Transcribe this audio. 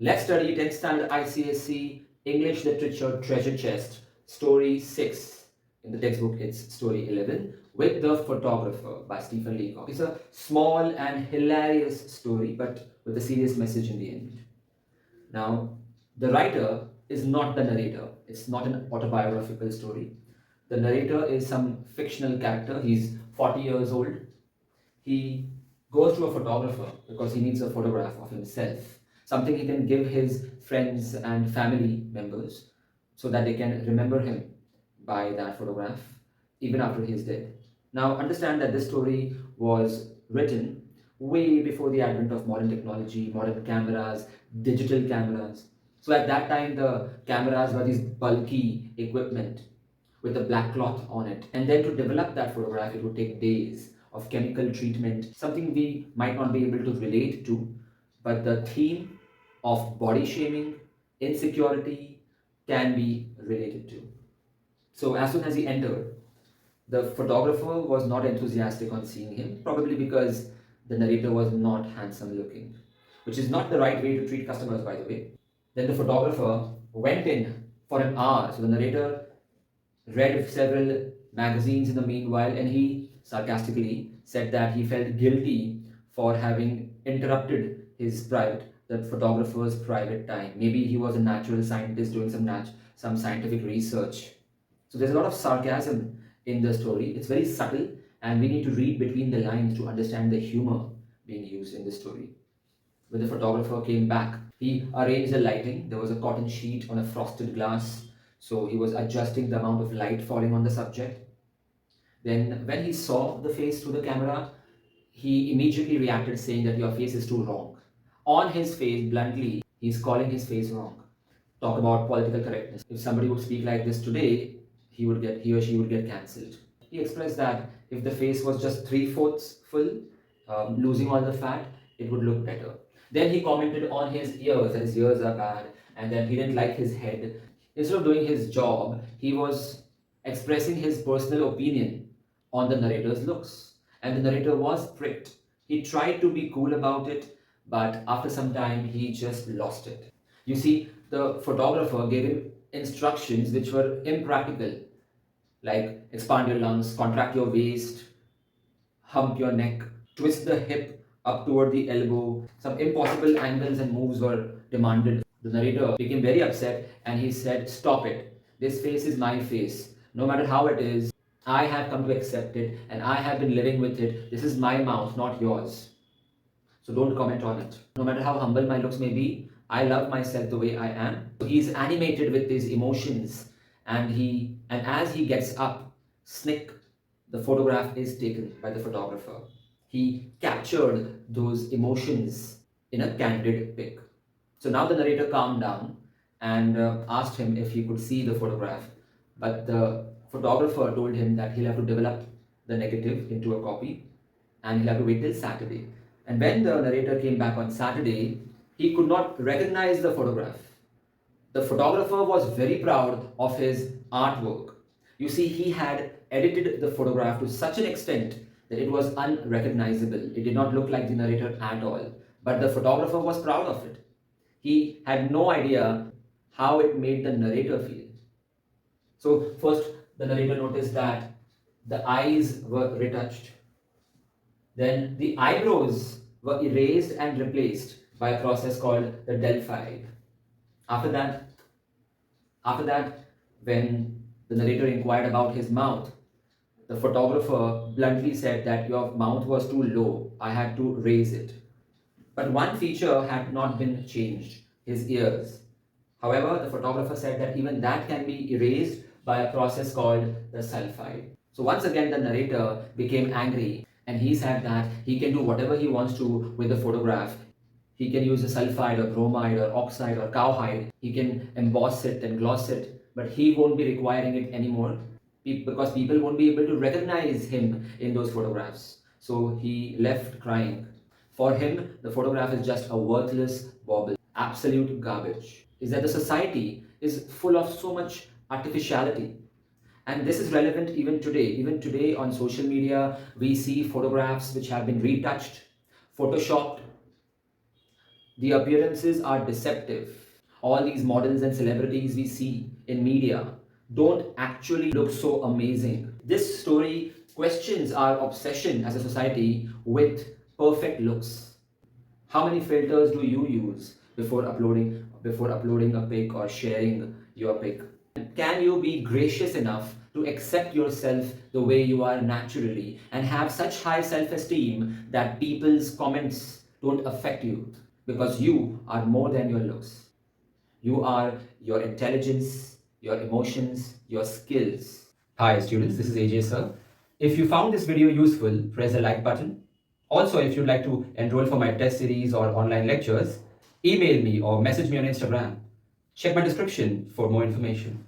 Let's study 10th standard ICSE English Literature Treasure Chest, Story 6. In the textbook, it's Story 11, with the Photographer by Stephen Leacock. It's a small and hilarious story, but with a serious message in the end. Now, the writer is not the narrator. It's not an autobiographical story. The narrator is some fictional character. He's 40 years old. He goes to a photographer because he needs a photograph of himself, something he can give his friends and family members so that they can remember him by that photograph even after he is dead. Now, understand that this story was written way before the advent of modern technology, modern cameras, digital cameras. So, at that time, the cameras were these bulky equipment with a black cloth on it. And then to develop that photograph, it would take days of chemical treatment, something we might not be able to relate to, but the theme of body shaming, insecurity can be related to. So as soon as he entered, the photographer was not enthusiastic on seeing him, probably because the narrator was not handsome looking, which is not the right way to treat customers, by the way. Then the photographer went in for an hour. So the narrator read several magazines in the meanwhile, and he sarcastically said that he felt guilty for having interrupted the photographer's private time. Maybe he was a natural scientist doing some scientific research. So there's a lot of sarcasm in the story. It's very subtle, and we need to read between the lines to understand the humor being used in the story. When the photographer came back, he arranged the lighting. There was a cotton sheet on a frosted glass, so he was adjusting the amount of light falling on the subject. Then, when he saw the face through the camera, he immediately reacted saying that your face is too wrong. On his face, bluntly, he's calling his face wrong. Talk about political correctness. If somebody would speak like this today, he or she would get cancelled. He expressed that if the face was just three-fourths full, losing all the fat, it would look better. Then he commented on his ears, that his ears are bad, and then he didn't like his head. Instead of doing his job, he was expressing his personal opinion on the narrator's looks. And the narrator was pricked. He tried to be cool about it, but after some time, he just lost it. You see, the photographer gave him instructions which were impractical, like expand your lungs, contract your waist, hump your neck, twist the hip up toward the elbow. Some impossible angles and moves were demanded. The narrator became very upset and he said, "Stop it. This face is my face. No matter how it is, I have come to accept it and I have been living with it. This is my mouth, not yours. So don't comment on it. No matter how humble my looks may be, I love myself the way I am." So he's animated with these emotions, and as he gets up, snick, the photograph is taken by the photographer. He captured those emotions in a candid pic. So now the narrator calmed down and asked him if he could see the photograph, but the photographer told him that he'll have to develop the negative into a copy and he'll have to wait till Saturday. And when the narrator came back on Saturday, he could not recognize the photograph. The photographer was very proud of his artwork. You see, he had edited the photograph to such an extent that it was unrecognizable. It did not look like the narrator at all. But the photographer was proud of it. He had no idea how it made the narrator feel. So, first, the narrator noticed that the eyes were retouched. Then, the eyebrows were erased and replaced by a process called the Delphi. After that, after that, when the narrator inquired about his mouth, the photographer bluntly said that your mouth was too low. I had to raise it. But one feature had not been changed, his ears. However, the photographer said that even that can be erased by a process called the sulfide. So once again, the narrator became angry and he said that he can do whatever he wants to with the photograph. He can use a sulfide or bromide or oxide or cowhide. He can emboss it and gloss it, but he won't be requiring it anymore because people won't be able to recognize him in those photographs. So he left crying. For him, the photograph is just a worthless bauble, absolute garbage. Is that the society is full of so much artificiality. And this is relevant even today. Even today on social media, we see photographs which have been retouched, photoshopped, The appearances are deceptive. All these models and celebrities we see in media don't actually look so amazing. This story questions our obsession as a society with perfect looks. How many filters do you use before uploading a pic or sharing your pic? Can you be gracious enough to accept yourself the way you are naturally and have such high self-esteem that people's comments don't affect you because you are more than your looks. You are your intelligence, your emotions, your skills. Hi students, this is AJ sir. If you found this video useful, press the like button. Also, if you'd like to enroll for my test series or online lectures, email me or message me on Instagram. Check my description for more information.